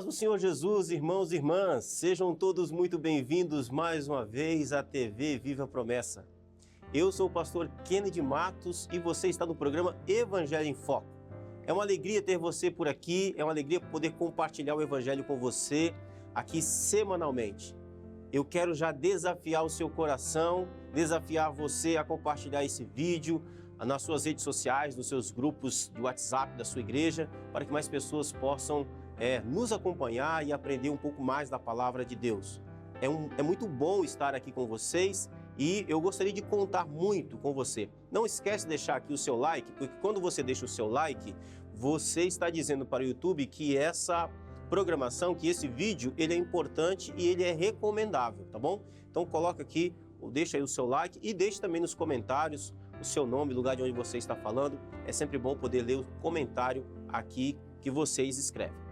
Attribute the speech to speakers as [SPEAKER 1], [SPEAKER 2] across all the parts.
[SPEAKER 1] do Senhor Jesus, irmãos e irmãs, sejam todos muito bem-vindos mais uma vez à TV Viva a Promessa. Eu sou o pastor Kennedy Matos e você está no programa Evangelho em Foco. É uma alegria ter você por aqui, é uma alegria poder compartilhar o Evangelho com você aqui semanalmente. Eu quero já desafiar o seu coração, desafiar você a compartilhar esse vídeo nas suas redes sociais, nos seus grupos de WhatsApp da sua igreja, para que mais pessoas possam nos acompanhar e aprender um pouco mais da palavra de Deus. É muito bom estar aqui com vocês e eu gostaria de contar muito com você. Não esquece de deixar aqui o seu like, porque quando você deixa o seu like, você está dizendo para o YouTube que essa programação, que esse vídeo, ele é importante e ele é recomendável, tá bom? Então coloca aqui, deixa aí o seu like e deixe também nos comentários o seu nome, o lugar de onde você está falando. É sempre bom poder ler o comentário aqui que vocês escrevem.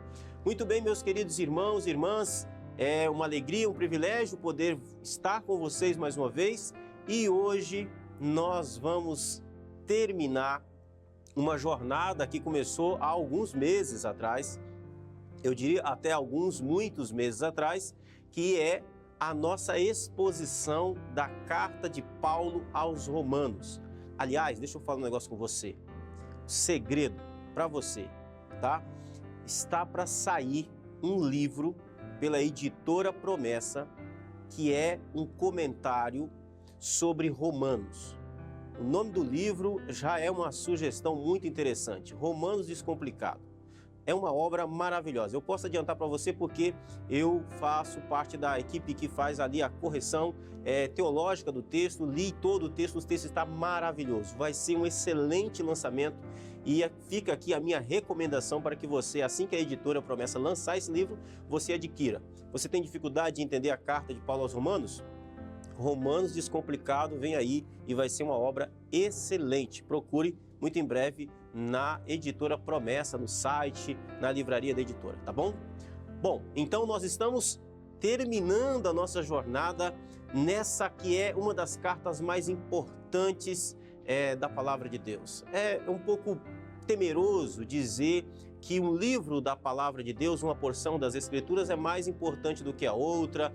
[SPEAKER 1] Muito bem, meus queridos irmãos e irmãs, é uma alegria, um privilégio poder estar com vocês mais uma vez. E hoje nós vamos terminar uma jornada que começou há alguns meses atrás, eu diria até muitos meses atrás, que é a nossa exposição da carta de Paulo aos Romanos. Aliás, deixa eu falar um negócio com você. Segredo para você, tá? Está para sair um livro pela editora Promessa, que é um comentário sobre Romanos. O nome do livro já é uma sugestão muito interessante, Romanos Descomplicado. É uma obra maravilhosa. Eu posso adiantar para você porque eu faço parte da equipe que faz ali a correção teológica do texto, li todo o texto está maravilhoso. Vai ser um excelente lançamento e fica aqui a minha recomendação para que você, assim que a editora Promessa lançar esse livro, você adquira. Você tem dificuldade de entender a carta de Paulo aos Romanos? Romanos Descomplicado vem aí e vai ser uma obra excelente. Procure muito em breve na editora Promessa, no site, na livraria da editora, tá bom? Bom, então nós estamos terminando a nossa jornada nessa que é uma das cartas mais importantes da palavra de Deus. É um pouco temeroso dizer que um livro da palavra de Deus, uma porção das Escrituras é mais importante do que a outra.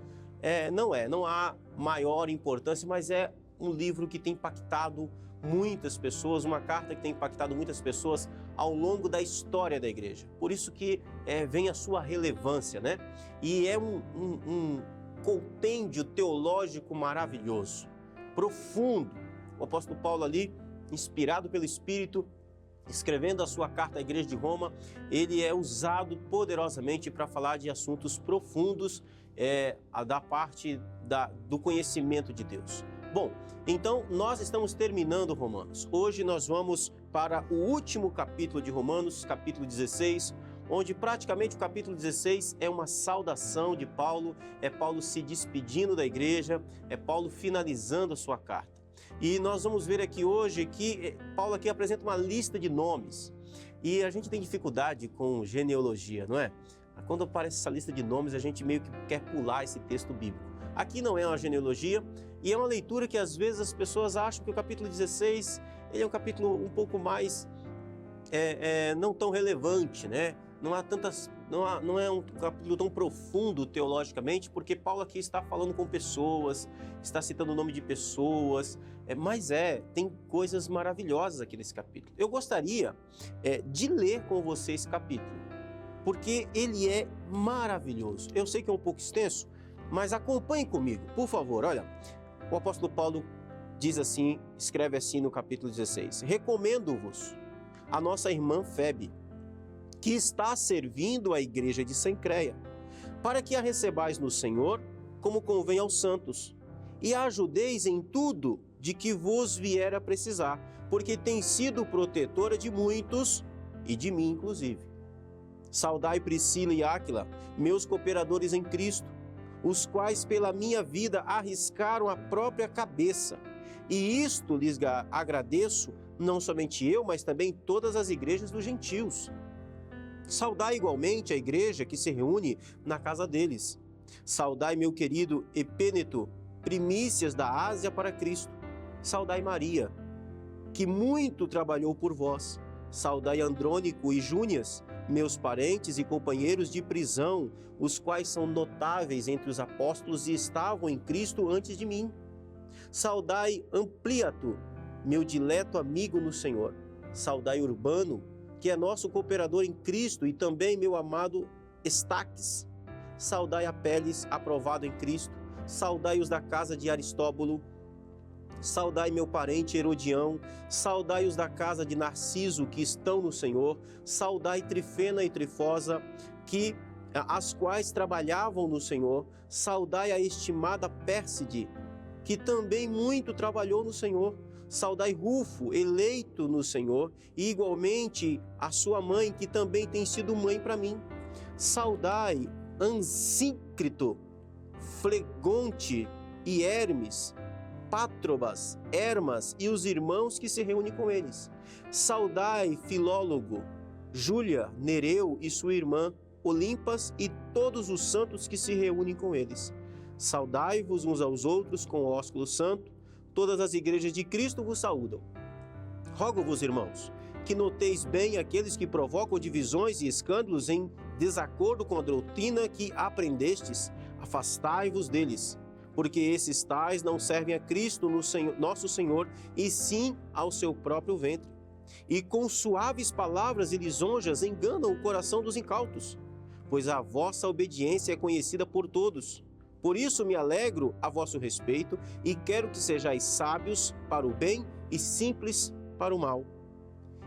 [SPEAKER 1] Não há maior importância, mas é um livro que tem impactado muitas pessoas, uma carta que tem impactado muitas pessoas ao longo da história da igreja. Por isso que vem a sua relevância, né? E é um compêndio teológico maravilhoso, profundo. O apóstolo Paulo ali, inspirado pelo Espírito, escrevendo a sua carta à igreja de Roma, ele é usado poderosamente para falar de assuntos profundos da parte do conhecimento de Deus. Bom, então nós estamos terminando Romanos. Hoje nós vamos para o último capítulo de Romanos, capítulo 16, onde praticamente o capítulo 16 é uma saudação de Paulo, é Paulo se despedindo da igreja, é Paulo finalizando a sua carta. E nós vamos ver aqui hoje que Paulo aqui apresenta uma lista de nomes. E a gente tem dificuldade com genealogia, não é? Quando aparece essa lista de nomes, a gente meio que quer pular esse texto bíblico. Aqui não é uma genealogia e é uma leitura que às vezes as pessoas acham que o capítulo 16 ele é um capítulo um pouco mais não tão relevante, né? Não é um capítulo tão profundo teologicamente, porque Paulo aqui está falando com pessoas, está citando o nome de pessoas, mas tem coisas maravilhosas aqui nesse capítulo. Eu gostaria de ler com você esse capítulo, porque ele é maravilhoso. Eu sei que é um pouco extenso, mas acompanhe comigo, por favor. Olha, o apóstolo Paulo diz assim, escreve assim no capítulo 16: Recomendo-vos a nossa irmã Febe, que está servindo a igreja de Cencreia, para que a recebais no Senhor, como convém aos santos, e a ajudeis em tudo de que vos vier a precisar, porque tem sido protetora de muitos e de mim inclusive. Saudai Priscila e Áquila, meus cooperadores em Cristo, os quais pela minha vida arriscaram a própria cabeça. E isto lhes agradeço, não somente eu, mas também todas as igrejas dos gentios. Saudai igualmente a igreja que se reúne na casa deles. Saudai meu querido Epêneto, primícias da Ásia para Cristo. Saudai Maria, que muito trabalhou por vós. Saudai Andrônico e Júnias, meus parentes e companheiros de prisão, os quais são notáveis entre os apóstolos e estavam em Cristo antes de mim. Saudai Ampliato, meu dileto amigo no Senhor. Saudai Urbano, que é nosso cooperador em Cristo, e também meu amado Estaques. Saudai Apeles, aprovado em Cristo. Saudai os da casa de Aristóbulo. Saudai meu parente Herodião. Saudai os da casa de Narciso, que estão no Senhor. Saudai Trifena e Trifosa, as quais trabalhavam no Senhor. Saudai a estimada Pérside, que também muito trabalhou no Senhor. Saudai Rufo, eleito no Senhor, e igualmente a sua mãe, que também tem sido mãe para mim. Saudai Ansíncrito, Flegonte e Hermes, Pátrobas, Hermas e os irmãos que se reúnem com eles. Saudai Filólogo, Júlia, Nereu e sua irmã, Olimpas e todos os santos que se reúnem com eles. Saudai-vos uns aos outros com o ósculo santo. Todas as igrejas de Cristo vos saúdam. Rogo-vos, irmãos, que noteis bem aqueles que provocam divisões e escândalos em desacordo com a doutrina que aprendestes. Afastai-vos deles, porque esses tais não servem a Cristo, nosso Senhor, e sim ao seu próprio ventre. E com suaves palavras e lisonjas enganam o coração dos incautos, pois a vossa obediência é conhecida por todos. Por isso me alegro a vosso respeito e quero que sejais sábios para o bem e simples para o mal.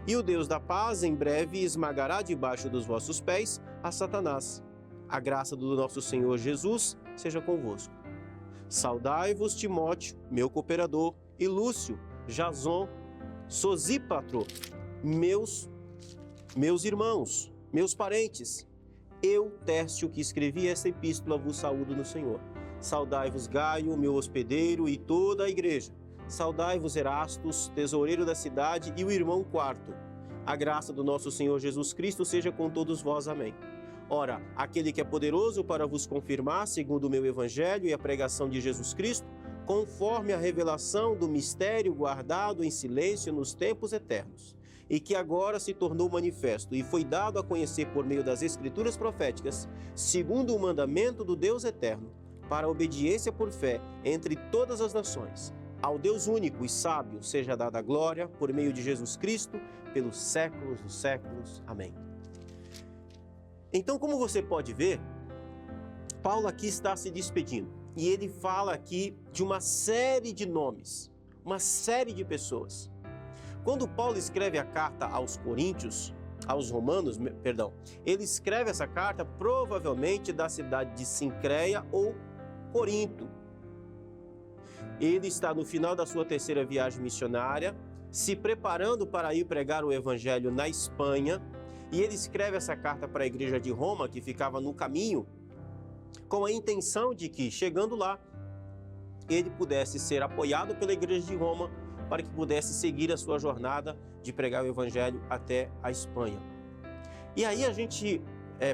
[SPEAKER 1] E o Deus da paz em breve esmagará debaixo dos vossos pés a Satanás. A graça do nosso Senhor Jesus seja convosco. Saudai-vos Timóteo, meu cooperador, e Lúcio, Jason, Sosípatro, meus irmãos, meus parentes. Eu, Tércio, que escrevi esta epístola, vos saúdo no Senhor. Saudai-vos Gaio, meu hospedeiro, e toda a igreja. Saudai-vos Erastus, tesoureiro da cidade, e o irmão Quarto. A graça do nosso Senhor Jesus Cristo seja com todos vós. Amém. Ora, aquele que é poderoso para vos confirmar, segundo o meu evangelho e a pregação de Jesus Cristo, conforme a revelação do mistério guardado em silêncio nos tempos eternos, e que agora se tornou manifesto e foi dado a conhecer por meio das Escrituras proféticas, segundo o mandamento do Deus eterno, para a obediência por fé entre todas as nações. Ao Deus único e sábio seja dada a glória por meio de Jesus Cristo, pelos séculos dos séculos. Amém. Então, como você pode ver, Paulo aqui está se despedindo. E ele fala aqui de uma série de nomes, uma série de pessoas. Quando Paulo escreve a carta aos Coríntios, aos Romanos, ele escreve essa carta provavelmente da cidade de Sincreia ou Corinto. Ele está no final da sua terceira viagem missionária, se preparando para ir pregar o evangelho na Espanha, e ele escreve essa carta para a igreja de Roma, que ficava no caminho, com a intenção de que, chegando lá, ele pudesse ser apoiado pela igreja de Roma para que pudesse seguir a sua jornada de pregar o evangelho até a Espanha. E aí a gente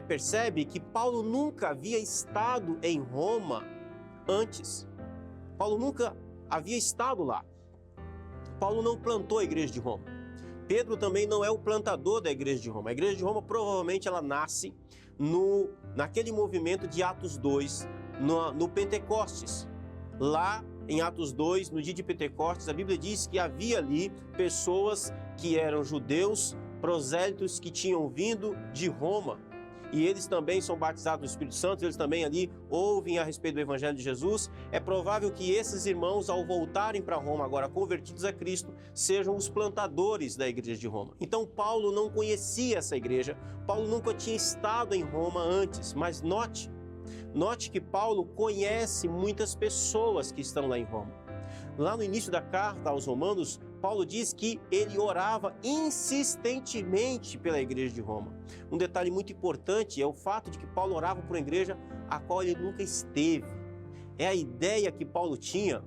[SPEAKER 1] percebe que Paulo nunca havia estado em Roma antes. Paulo nunca havia estado lá. Paulo não plantou a igreja de Roma. Pedro também não é o plantador da igreja de Roma. A igreja de Roma provavelmente ela nasce naquele movimento de Atos 2, no Pentecostes. Lá em Atos 2, no dia de Pentecostes, a Bíblia diz que havia ali pessoas que eram judeus, prosélitos que tinham vindo de Roma. E eles também são batizados no Espírito Santo, eles também ali ouvem a respeito do Evangelho de Jesus. É provável que esses irmãos, ao voltarem para Roma, agora convertidos a Cristo, sejam os plantadores da igreja de Roma. Então Paulo não conhecia essa igreja, Paulo nunca tinha estado em Roma antes, mas note que Paulo conhece muitas pessoas que estão lá em Roma. Lá no início da carta aos Romanos, Paulo diz que ele orava insistentemente pela igreja de Roma. Um detalhe muito importante é o fato de que Paulo orava por uma igreja a qual ele nunca esteve. É a ideia que Paulo tinha,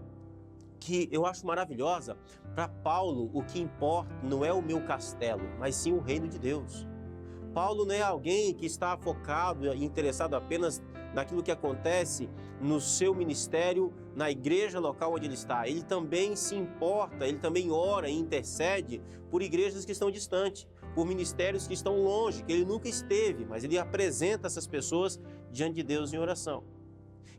[SPEAKER 1] que eu acho maravilhosa. Para Paulo, o que importa não é o meu castelo, mas sim o reino de Deus. Paulo não é alguém que está focado e interessado apenas naquilo que acontece no seu ministério, na igreja local onde ele está. Ele também se importa, ele também ora e intercede por igrejas que estão distantes, por ministérios que estão longe, que ele nunca esteve, mas ele apresenta essas pessoas diante de Deus em oração.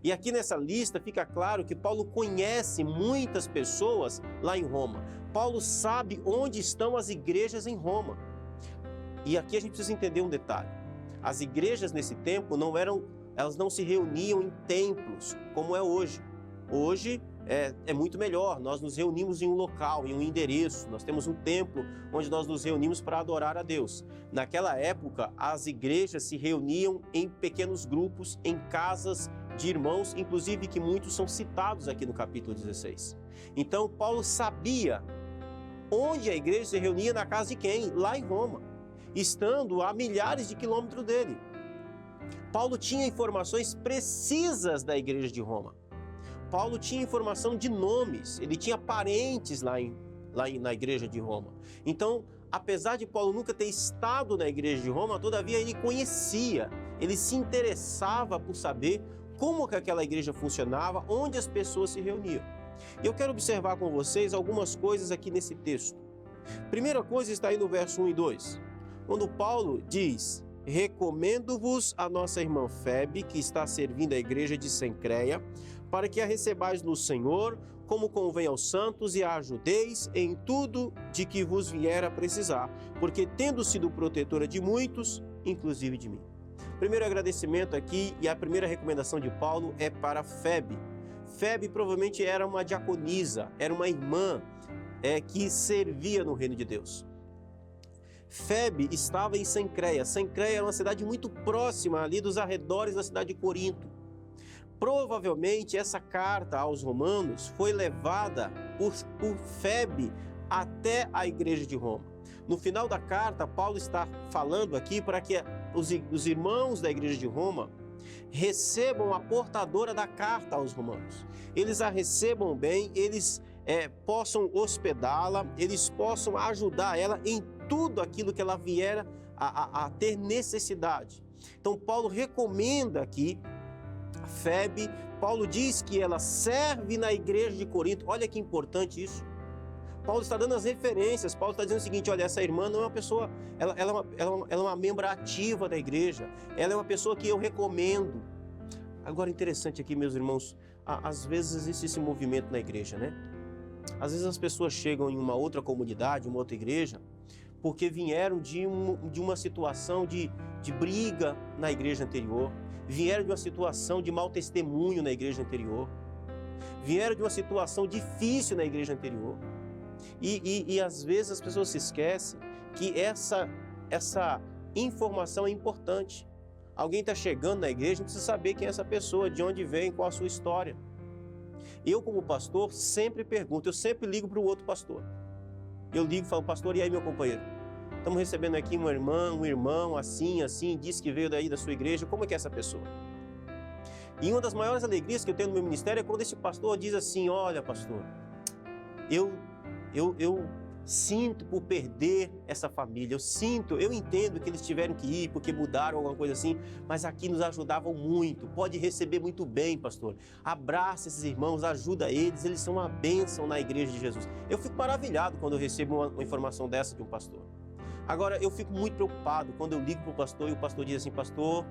[SPEAKER 1] E aqui nessa lista fica claro que Paulo conhece muitas pessoas lá em Roma. Paulo sabe onde estão as igrejas em Roma. E aqui a gente precisa entender um detalhe. As igrejas nesse tempo elas não se reuniam em templos, como é hoje. Hoje é muito melhor, nós nos reunimos em um local, em um endereço, nós temos um templo onde nós nos reunimos para adorar a Deus. Naquela época, as igrejas se reuniam em pequenos grupos, em casas de irmãos, inclusive que muitos são citados aqui no capítulo 16. Então, Paulo sabia onde a igreja se reunia, na casa de quem? Lá em Roma, estando a milhares de quilômetros dele. Paulo tinha informações precisas da igreja de Roma. Paulo tinha informação de nomes, ele tinha parentes na igreja de Roma. Então, apesar de Paulo nunca ter estado na igreja de Roma, todavia ele conhecia, ele se interessava por saber como que aquela igreja funcionava, onde as pessoas se reuniam. E eu quero observar com vocês algumas coisas aqui nesse texto. Primeira coisa está aí no verso 1 e 2, quando Paulo diz: recomendo-vos a nossa irmã Febe, que está servindo a igreja de Cencreia, para que a recebais no Senhor, como convém aos santos, e a ajudeis em tudo de que vos vier a precisar, porque tendo sido protetora de muitos, inclusive de mim. Primeiro agradecimento aqui, e a primeira recomendação de Paulo é para Febe. Febe provavelmente era uma diaconisa, era uma irmã que servia no reino de Deus. Febe estava em Cencreia. Cencreia era uma cidade muito próxima ali dos arredores da cidade de Corinto. Provavelmente essa carta aos romanos foi levada por Febe até a igreja de Roma. No final da carta, Paulo está falando aqui para que os irmãos da igreja de Roma recebam a portadora da carta aos romanos. Eles a recebam bem, eles possam hospedá-la, eles possam ajudar ela em tudo aquilo que ela vier a ter necessidade. Então Paulo recomenda aqui a Febe. Paulo diz que ela serve na igreja de Corinto. Olha que importante isso. Paulo está dando as referências. Paulo está dizendo o seguinte: olha, essa irmã não é uma pessoa, ela é uma membro ativa da igreja, ela é uma pessoa que eu recomendo. Agora, interessante aqui, meus irmãos, às vezes existe esse movimento na igreja, né? Às vezes as pessoas chegam em uma outra comunidade, uma outra igreja, porque vieram de uma situação de briga na igreja anterior, vieram de uma situação de mau testemunho na igreja anterior, vieram de uma situação difícil na igreja anterior. E às vezes as pessoas se esquecem que essa informação é importante. Alguém está chegando na igreja, a gente precisa saber quem é essa pessoa, de onde vem, qual a sua história. Eu, como pastor, sempre pergunto, eu sempre ligo para o outro pastor. Eu ligo e falo: pastor, e aí, meu companheiro? Estamos recebendo aqui uma irmã, um irmão, assim, diz que veio daí da sua igreja, como é que é essa pessoa? E uma das maiores alegrias que eu tenho no meu ministério é quando esse pastor diz assim: olha, pastor, eu sinto por perder essa família, eu entendo que eles tiveram que ir porque mudaram alguma coisa assim, mas aqui nos ajudavam muito, pode receber muito bem, pastor, abraça esses irmãos, ajuda eles, eles são uma bênção na igreja de Jesus. Eu fico maravilhado quando eu recebo uma informação dessa de um pastor. Agora, eu fico muito preocupado quando eu ligo para o pastor e o pastor diz assim: pastor,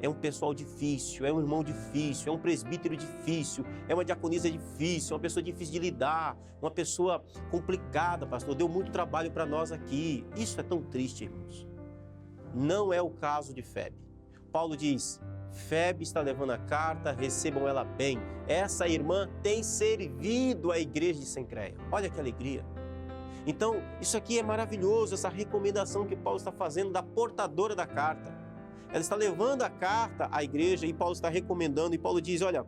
[SPEAKER 1] é um pessoal difícil, é um irmão difícil, é um presbítero difícil, é uma diaconisa difícil, é uma pessoa difícil de lidar, uma pessoa complicada, pastor, deu muito trabalho para nós aqui. Isso é tão triste, irmãos. Não é o caso de Febe. Paulo diz: Febe está levando a carta, recebam ela bem. Essa irmã tem servido a igreja de Cencreia. Olha que alegria. Então, isso aqui é maravilhoso, essa recomendação que Paulo está fazendo da portadora da carta. Ela está levando a carta à igreja e Paulo está recomendando, e Paulo diz: olha,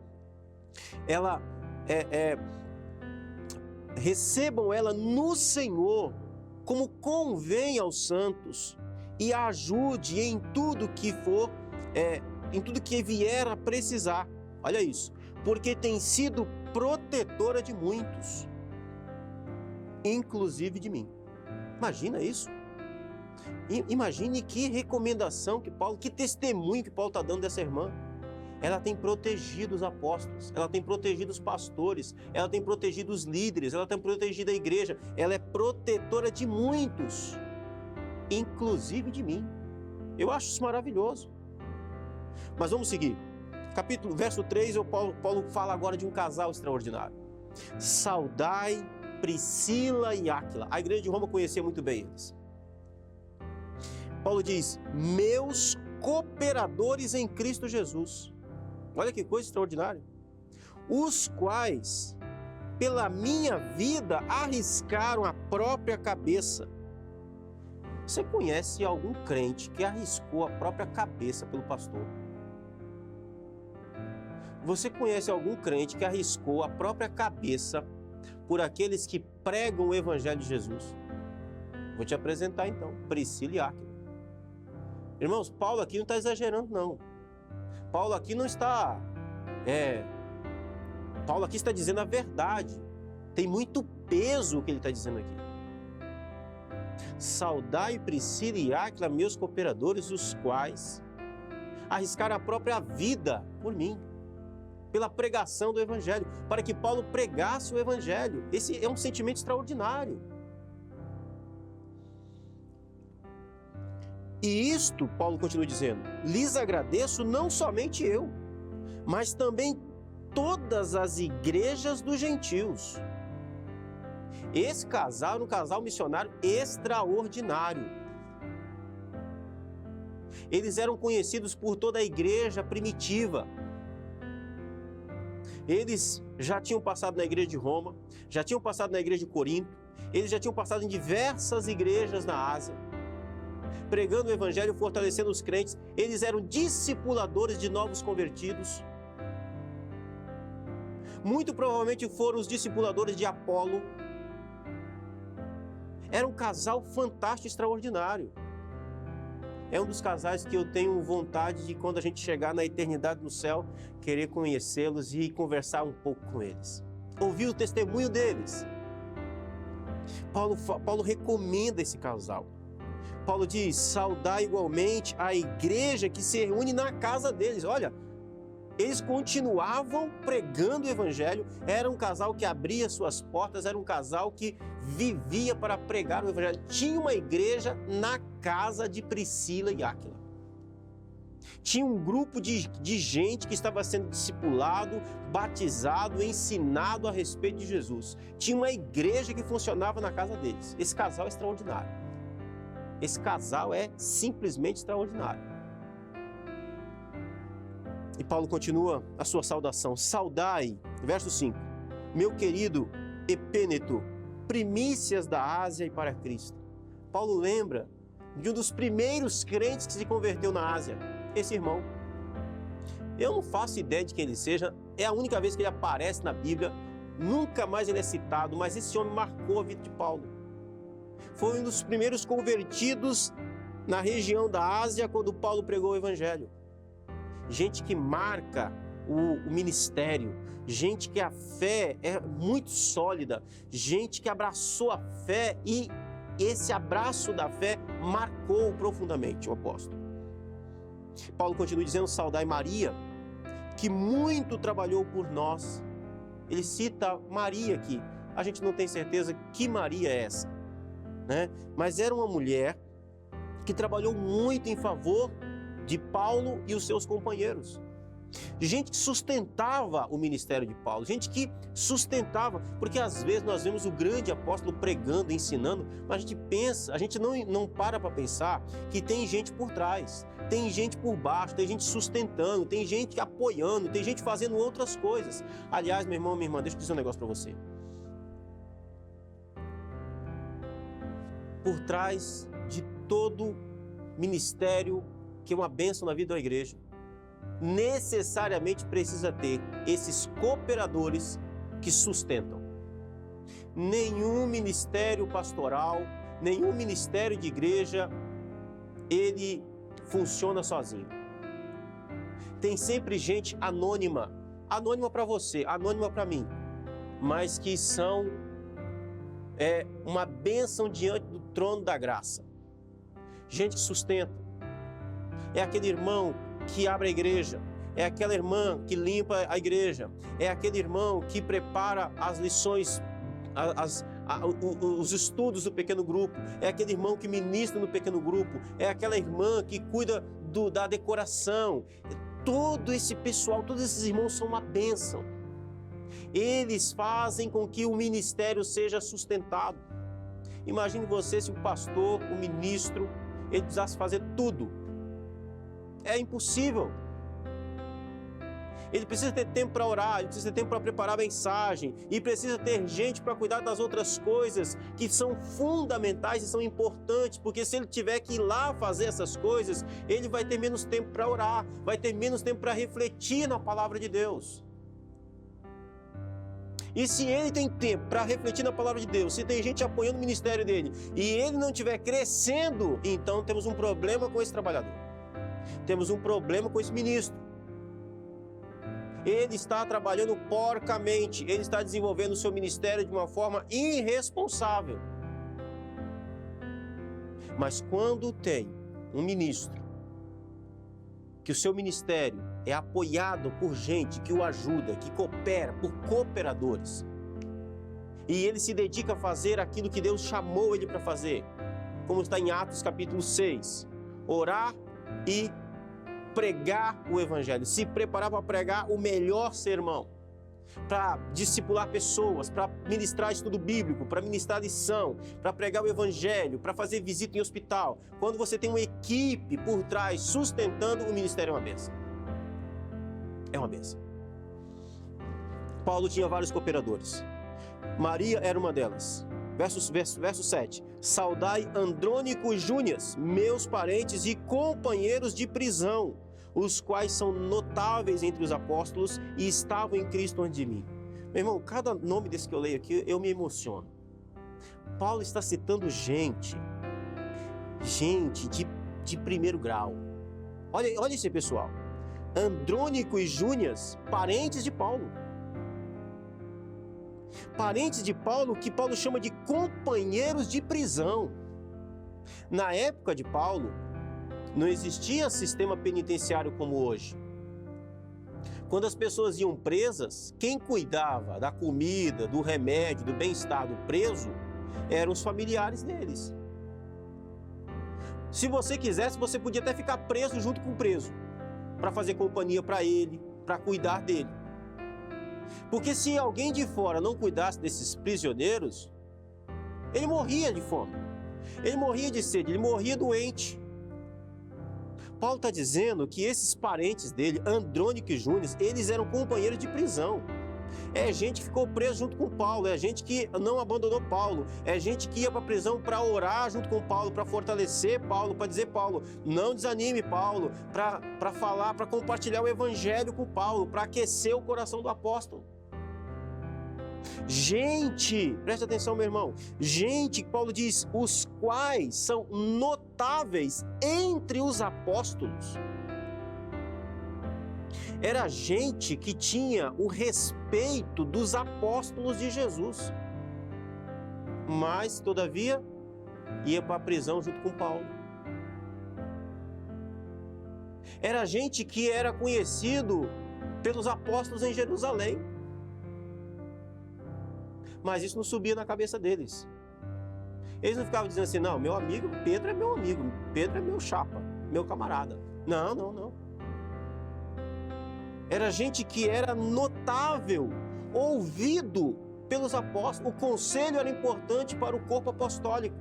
[SPEAKER 1] recebam ela no Senhor, como convém aos santos, e ajude em tudo que for, em tudo que vier a precisar. Olha isso, porque tem sido protetora de muitos, inclusive de mim. Imagina isso. Imagine que recomendação que testemunho que Paulo está dando dessa irmã. Ela tem protegido os apóstolos, ela tem protegido os pastores, ela tem protegido os líderes, ela tem protegido a igreja, ela é protetora de muitos, inclusive de mim. Eu acho isso maravilhoso. Mas vamos seguir. Verso 3, Paulo fala agora de um casal extraordinário. Saudai Priscila e Áquila. A igreja de Roma conhecia muito bem eles. Paulo diz, meus cooperadores em Cristo Jesus. Olha que coisa extraordinária. Os quais, pela minha vida, arriscaram a própria cabeça. Você conhece algum crente que arriscou a própria cabeça pelo pastor? Você conhece algum crente que arriscou a própria cabeça por aqueles que pregam o Evangelho de Jesus? Vou te apresentar então, Priscila e Áquila. Irmãos, Paulo aqui não está exagerando, não. Paulo aqui não está... Paulo aqui está dizendo a verdade. Tem muito peso o que ele está dizendo aqui. Saudai Priscila e Áquila, meus cooperadores, os quais arriscaram a própria vida por mim, pela pregação do Evangelho, para que Paulo pregasse o Evangelho. Esse é um sentimento extraordinário. E isto, Paulo continua dizendo, lhes agradeço não somente eu, mas também todas as igrejas dos gentios. Esse casal era um casal missionário extraordinário. Eles eram conhecidos por toda a igreja primitiva. Eles já tinham passado na igreja de Roma, já tinham passado na igreja de Corinto, eles já tinham passado em diversas igrejas na Ásia, pregando o Evangelho, fortalecendo os crentes. Eles eram discipuladores de novos convertidos. Muito provavelmente foram os discipuladores de Apolo. Era um casal fantástico, extraordinário. É um dos casais que eu tenho vontade de, quando a gente chegar na eternidade no céu, querer conhecê-los e conversar um pouco com eles. Ouvir o testemunho deles. Paulo recomenda esse casal. Paulo diz, saudar igualmente a igreja que se reúne na casa deles. Olha, eles continuavam pregando o Evangelho, era um casal que abria suas portas, era um casal que vivia para pregar o Evangelho. Tinha uma igreja na casa de Priscila e Áquila. Tinha um grupo de gente que estava sendo discipulado, batizado, ensinado a respeito de Jesus. Tinha uma igreja que funcionava na casa deles. Esse casal é extraordinário. Esse casal é simplesmente extraordinário. E Paulo continua a sua saudação. Saudai, verso 5, meu querido Epêneto, primícias da Ásia e para Cristo. Paulo lembra de um dos primeiros crentes que se converteu na Ásia, esse irmão. Eu não faço ideia de quem ele seja, é a única vez que ele aparece na Bíblia, nunca mais ele é citado, mas esse homem marcou a vida de Paulo. Foi um dos primeiros convertidos na região da Ásia quando Paulo pregou o Evangelho. Gente que marca o ministério, gente que a fé é muito sólida, gente que abraçou a fé e esse abraço da fé marcou profundamente o apóstolo. Paulo continua dizendo, saudai Maria, que muito trabalhou por nós. Ele cita Maria aqui, a gente não tem certeza que Maria é essa, né? Mas era uma mulher que trabalhou muito em favor de Paulo e os seus companheiros. Gente que sustentava o ministério de Paulo, gente que sustentava, porque às vezes nós vemos o grande apóstolo pregando, ensinando, mas a gente pensa, a gente não para pensar que tem gente por trás, tem gente por baixo, tem gente sustentando, tem gente apoiando, tem gente fazendo outras coisas. Aliás, meu irmão, minha irmã, deixa eu dizer um negócio para você. Por trás de todo ministério que é uma bênção na vida da igreja, necessariamente precisa ter esses cooperadores que sustentam. Nenhum ministério pastoral, nenhum ministério de igreja, ele funciona sozinho. Tem sempre gente anônima, anônima para você, anônima para mim, mas que são uma bênção diante do trono da graça. Gente que sustenta. É aquele irmão que abre a igreja, é aquela irmã que limpa a igreja, é aquele irmão que prepara as lições, os estudos do pequeno grupo, é aquele irmão que ministra no pequeno grupo, é aquela irmã que cuida da decoração. Todo esse pessoal, todos esses irmãos são uma bênção. Eles fazem com que o ministério seja sustentado. Imagine você se o pastor, o ministro, ele precisasse fazer tudo. É impossível. Ele precisa ter tempo para orar, ele precisa ter tempo para preparar a mensagem, e precisa ter gente para cuidar das outras coisas que são fundamentais e são importantes, porque se ele tiver que ir lá fazer essas coisas, ele vai ter menos tempo para orar, vai ter menos tempo para refletir na palavra de Deus. E se ele tem tempo para refletir na palavra de Deus, se tem gente apoiando o ministério dele, e ele não estiver crescendo, então temos um problema com esse trabalhador. Temos um problema com esse ministro. Ele está trabalhando porcamente, ele está desenvolvendo o seu ministério de uma forma irresponsável. Mas quando tem um ministro, que o seu ministério é apoiado por gente que o ajuda, que coopera, por cooperadores, e ele se dedica a fazer aquilo que Deus chamou ele para fazer, como está em Atos capítulo 6, orar e pregar o evangelho, se preparar para pregar o melhor sermão, para discipular pessoas, para ministrar estudo bíblico, para ministrar lição, para pregar o evangelho, para fazer visita em hospital. Quando você tem uma equipe por trás sustentando, o ministério é uma bênção. É uma bênção. Paulo tinha vários cooperadores. Maria era uma delas. Verso 7. Saudai Andrônico e Júnias, meus parentes e companheiros de prisão, os quais são notáveis entre os apóstolos e estavam em Cristo antes de mim. Meu irmão, cada nome desse que eu leio aqui, eu me emociono. Paulo está citando gente de primeiro grau. Olha esse pessoal. Andrônico e Júnias, parentes de Paulo. Parentes de Paulo, que Paulo chama de companheiros de prisão. Na época de Paulo, não existia sistema penitenciário como hoje. Quando as pessoas iam presas, quem cuidava da comida, do remédio, do bem-estar do preso, eram os familiares deles. Se você quisesse, você podia até ficar preso junto com o preso, para fazer companhia para ele, para cuidar dele. Porque se alguém de fora não cuidasse desses prisioneiros, ele morria de fome, ele morria de sede, ele morria doente. Paulo está dizendo que esses parentes dele, Andrônico e Júnias, eles eram companheiros de prisão. É gente que ficou preso junto com Paulo, é gente que não abandonou Paulo, é gente que ia para a prisão para orar junto com Paulo, para fortalecer Paulo, para dizer, Paulo, não desanime Paulo, para falar, para compartilhar o evangelho com Paulo, para aquecer o coração do apóstolo. Gente, presta atenção, meu irmão, gente, Paulo diz, os quais são notáveis entre os apóstolos. Era gente que tinha o respeito dos apóstolos de Jesus, mas, todavia, ia para a prisão junto com Paulo. Era gente que era conhecido pelos apóstolos em Jerusalém, mas isso não subia na cabeça deles. Eles não ficavam dizendo assim, não, meu amigo Pedro é meu amigo, Pedro é meu chapa, meu camarada. Não. Era gente que era notável, ouvido pelos apóstolos. O conselho era importante para o corpo apostólico.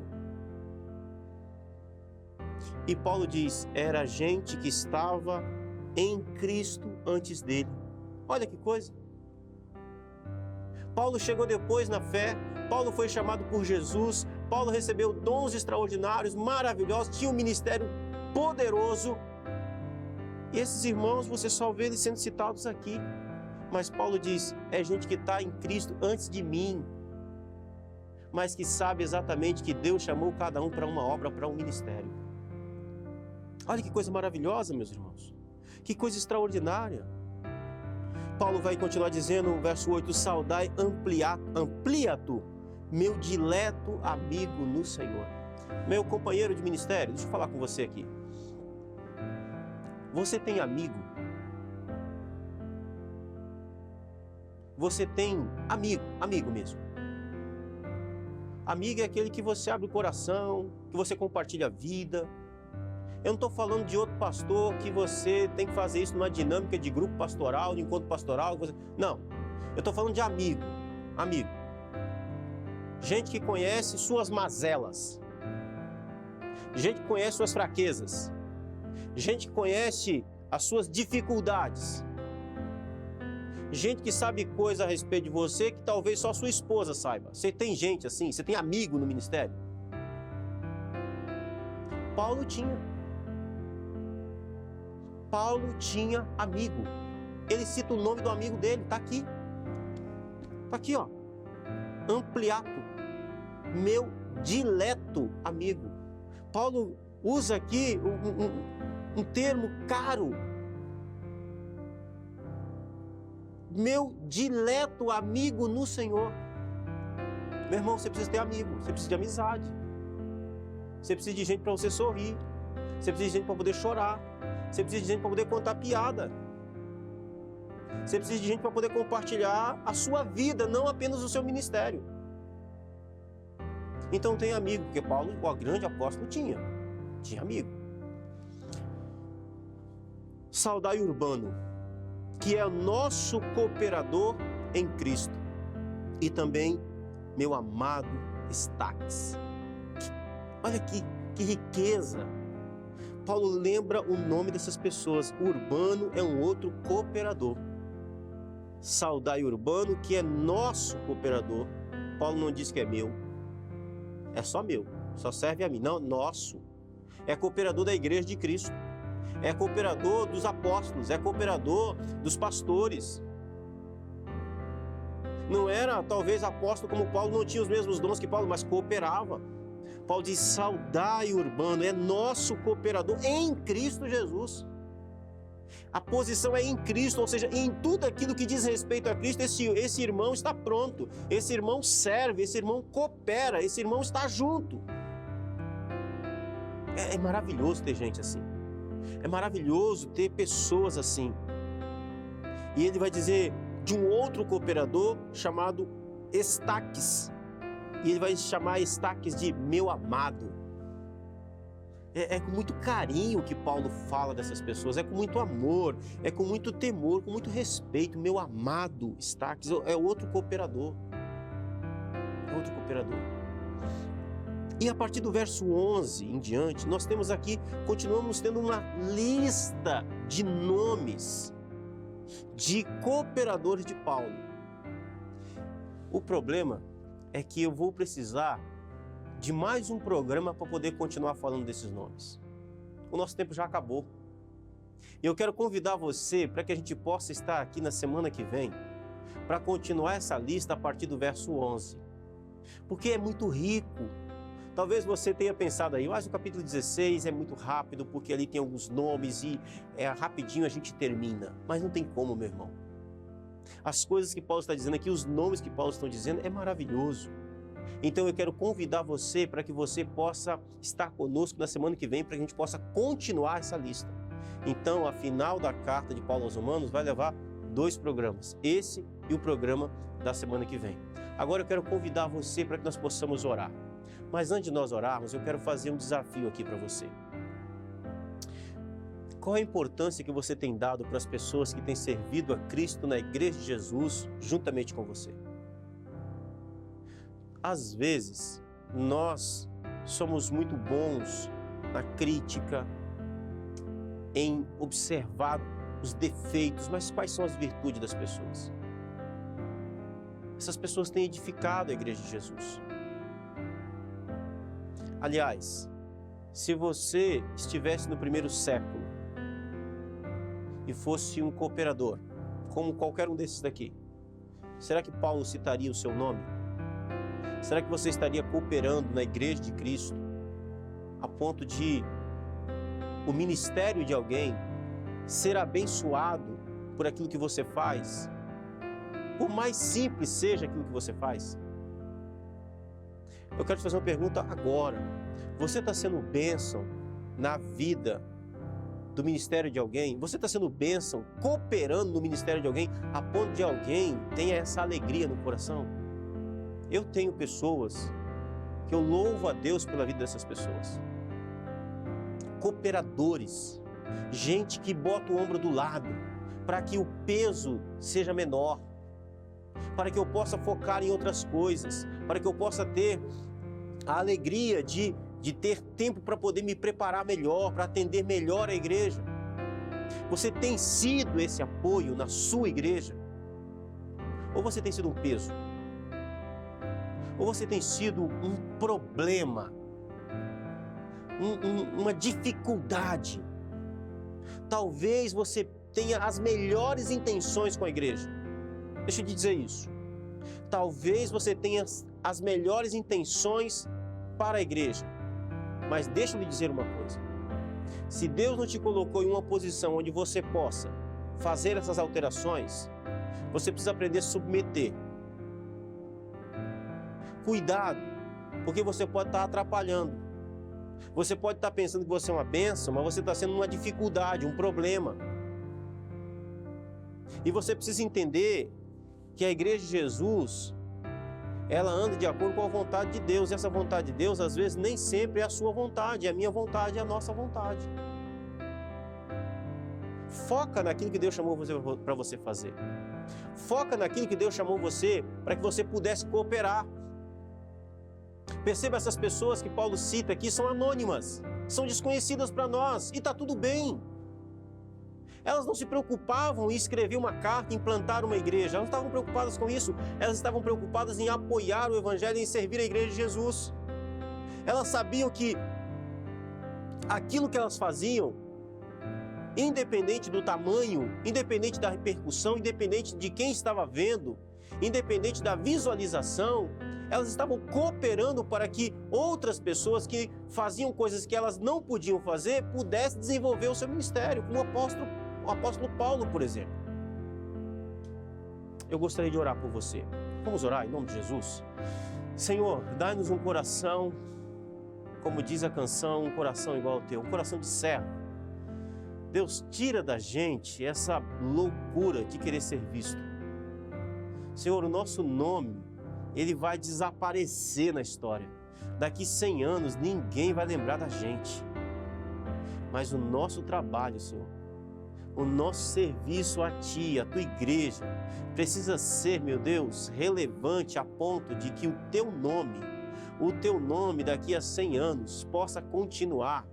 [SPEAKER 1] E Paulo diz, era gente que estava em Cristo antes dele. Olha que coisa. Paulo chegou depois na fé, Paulo foi chamado por Jesus, Paulo recebeu dons extraordinários, maravilhosos, tinha um ministério poderoso. E esses irmãos, você só vê eles sendo citados aqui. Mas Paulo diz, é gente que está em Cristo antes de mim, mas que sabe exatamente que Deus chamou cada um para uma obra, para um ministério. Olha que coisa maravilhosa, meus irmãos. Que coisa extraordinária. Paulo vai continuar dizendo no verso 8, saudai Ampliato, meu dileto amigo no Senhor. Meu companheiro de ministério, deixa eu falar com você aqui. Você tem amigo? Você tem amigo mesmo? Amigo é aquele que você abre o coração, que você compartilha a vida. Eu não estou falando de outro pastor que você tem que fazer isso numa dinâmica de grupo pastoral, de encontro pastoral. Não, eu estou falando de amigo. Amigo. Gente que conhece suas mazelas. Gente que conhece suas fraquezas. Gente que conhece as suas dificuldades. Gente que sabe coisa a respeito de você que talvez só sua esposa saiba. Você tem gente assim? Você tem amigo no ministério? Paulo tinha. Paulo tinha amigo. Ele cita o nome do amigo dele, está aqui. Está aqui, ó. Ampliato, meu dileto amigo. Paulo usa aqui um termo caro. Meu dileto amigo no Senhor. Meu irmão, você precisa ter amigo, você precisa de amizade. Você precisa de gente para você sorrir. Você precisa de gente para poder chorar. Você precisa de gente para poder contar piada. Você precisa de gente para poder compartilhar a sua vida, não apenas o seu ministério. Então tem amigo, porque Paulo, o grande apóstolo, tinha amigo. Saudai Urbano, que é nosso cooperador em Cristo, e também meu amado Estaques. Olha que riqueza! Paulo lembra o nome dessas pessoas. Urbano é um outro cooperador. Saudai Urbano, que é nosso cooperador. Paulo não diz que é meu. É só meu. Só serve a mim. Não, nosso. É cooperador da igreja de Cristo. É cooperador dos apóstolos. É cooperador dos pastores. Não era, talvez, apóstolo como Paulo, não tinha os mesmos dons que Paulo, mas cooperava. Paulo diz, saudai Urbano, é nosso cooperador em Cristo Jesus. A posição é em Cristo, ou seja, em tudo aquilo que diz respeito a Cristo, esse irmão está pronto, esse irmão serve, esse irmão coopera, esse irmão está junto. É maravilhoso ter gente assim. É maravilhoso ter pessoas assim. E ele vai dizer de um outro cooperador chamado Estaques. E ele vai chamar Estaques de meu amado. É com muito carinho que Paulo fala dessas pessoas, é com muito amor, é com muito temor, com muito respeito. Meu amado Estaques é outro cooperador. É outro cooperador. E a partir do verso 11 em diante, nós temos aqui, continuamos tendo uma lista de nomes de cooperadores de Paulo. O problema é que eu vou precisar de mais um programa para poder continuar falando desses nomes. O nosso tempo já acabou. E eu quero convidar você para que a gente possa estar aqui na semana que vem para continuar essa lista a partir do verso 11. Porque é muito rico. Talvez você tenha pensado aí, mas o capítulo 16 é muito rápido porque ali tem alguns nomes e rapidinho a gente termina. Mas não tem como, meu irmão. As coisas que Paulo está dizendo aqui, os nomes que Paulo está dizendo, é maravilhoso. Então eu quero convidar você para que você possa estar conosco na semana que vem, para que a gente possa continuar essa lista. Então a final da carta de Paulo aos Romanos vai levar 2 programas, esse e o programa da semana que vem. Agora eu quero convidar você para que nós possamos orar. Mas antes de nós orarmos, eu quero fazer um desafio aqui para você. Qual a importância que você tem dado para as pessoas que têm servido a Cristo na Igreja de Jesus juntamente com você? Às vezes, nós somos muito bons na crítica, em observar os defeitos, mas quais são as virtudes das pessoas? Essas pessoas têm edificado a Igreja de Jesus. Aliás, se você estivesse no primeiro século e fosse um cooperador, como qualquer um desses daqui, será que Paulo citaria o seu nome? Será que você estaria cooperando na Igreja de Cristo a ponto de o ministério de alguém ser abençoado por aquilo que você faz? Por mais simples seja aquilo que você faz? Eu quero te fazer uma pergunta agora. Você está sendo bênção na vida do ministério de alguém? Você está sendo bênção, cooperando no ministério de alguém, a ponto de alguém tenha essa alegria no coração? Eu tenho pessoas que eu louvo a Deus pela vida dessas pessoas. Cooperadores, gente que bota o ombro do lado para que o peso seja menor, para que eu possa focar em outras coisas, para que eu possa ter a alegria de ter tempo para poder me preparar melhor, para atender melhor a igreja. Você tem sido esse apoio na sua igreja? Ou você tem sido um peso? Ou você tem sido um problema? Uma dificuldade? Talvez você tenha as melhores intenções com a igreja. Deixa eu te dizer isso. Talvez você tenha as melhores intenções para a igreja. Mas deixa eu lhe dizer uma coisa. Se Deus não te colocou em uma posição onde você possa fazer essas alterações, você precisa aprender a se submeter. Cuidado, porque você pode estar atrapalhando. Você pode estar pensando que você é uma bênção, mas você está sendo uma dificuldade, um problema. E você precisa entender que a igreja de Jesus, ela anda de acordo com a vontade de Deus. E essa vontade de Deus, às vezes, nem sempre é a sua vontade, é a minha vontade, é a nossa vontade. Foca naquilo que Deus chamou você para você fazer. Foca naquilo que Deus chamou você para que você pudesse cooperar. Perceba, essas pessoas que Paulo cita aqui são anônimas, são desconhecidas para nós, e está tudo bem. Elas não se preocupavam em escrever uma carta, em plantar uma igreja. Elas não estavam preocupadas com isso. Elas estavam preocupadas em apoiar o Evangelho e em servir a igreja de Jesus. Elas sabiam que aquilo que elas faziam, independente do tamanho, independente da repercussão, independente de quem estava vendo, independente da visualização, elas estavam cooperando para que outras pessoas que faziam coisas que elas não podiam fazer, pudessem desenvolver o seu ministério, como o apóstolo Paulo, por exemplo. Eu gostaria de orar por você. Vamos orar em nome de Jesus? Senhor, dá-nos um coração, como diz a canção, um coração igual ao teu, um coração de servo. Deus, tira da gente essa loucura de querer ser visto. Senhor, o nosso nome, ele vai desaparecer na história. Daqui 100 anos, ninguém vai lembrar da gente. Mas o nosso trabalho, Senhor, o nosso serviço a Ti, a Tua igreja, precisa ser, meu Deus, relevante a ponto de que o Teu nome daqui a 100 anos possa continuar.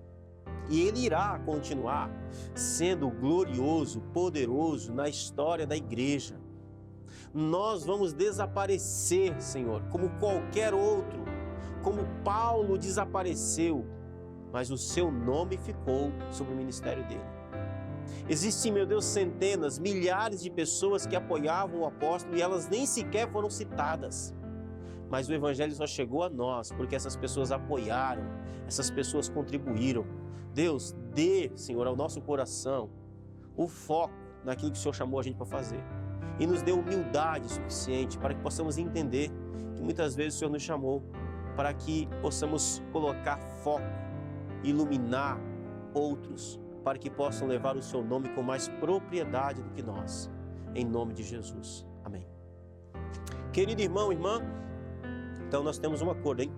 [SPEAKER 1] E ele irá continuar sendo glorioso, poderoso na história da igreja. Nós vamos desaparecer, Senhor, como qualquer outro, como Paulo desapareceu, mas o seu nome ficou sobre o ministério dele. Existem, meu Deus, centenas, milhares de pessoas que apoiavam o apóstolo e elas nem sequer foram citadas. Mas o Evangelho só chegou a nós porque essas pessoas apoiaram, essas pessoas contribuíram. Deus, dê, Senhor, ao nosso coração o foco naquilo que o Senhor chamou a gente para fazer. E nos dê humildade suficiente para que possamos entender que muitas vezes o Senhor nos chamou para que possamos colocar foco, iluminar outros, para que possam levar o seu nome com mais propriedade do que nós. Em nome de Jesus. Amém. Querido irmão, irmã, então nós temos um acordo, hein?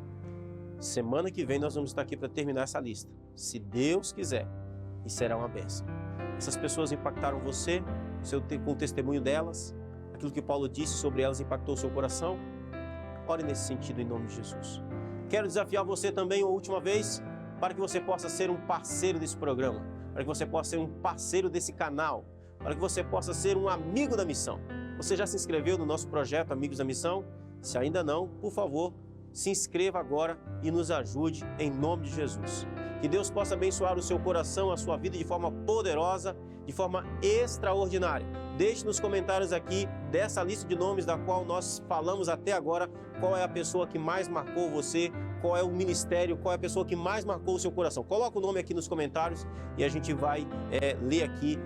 [SPEAKER 1] Semana que vem nós vamos estar aqui para terminar essa lista. Se Deus quiser, e será uma bênção. Essas pessoas impactaram você, com o testemunho delas, aquilo que Paulo disse sobre elas impactou o seu coração. Ore nesse sentido em nome de Jesus. Quero desafiar você também uma última vez, para que você possa ser um parceiro desse programa, para que você possa ser um parceiro desse canal, para que você possa ser um amigo da missão. Você já se inscreveu no nosso projeto Amigos da Missão? Se ainda não, por favor, se inscreva agora e nos ajude em nome de Jesus. Que Deus possa abençoar o seu coração, a sua vida de forma poderosa, de forma extraordinária. Deixe nos comentários aqui dessa lista de nomes da qual nós falamos até agora, qual é a pessoa que mais marcou você, qual é o ministério, qual é a pessoa que mais marcou o seu coração. Coloca o nome aqui nos comentários e a gente vai ler aqui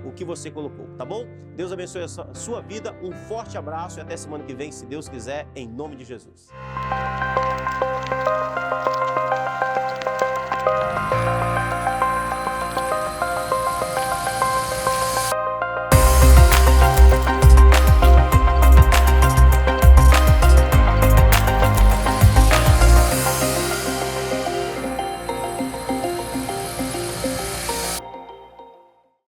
[SPEAKER 1] o que você colocou, tá bom? Deus abençoe a sua vida, um forte abraço e até semana que vem, se Deus quiser, em nome de Jesus.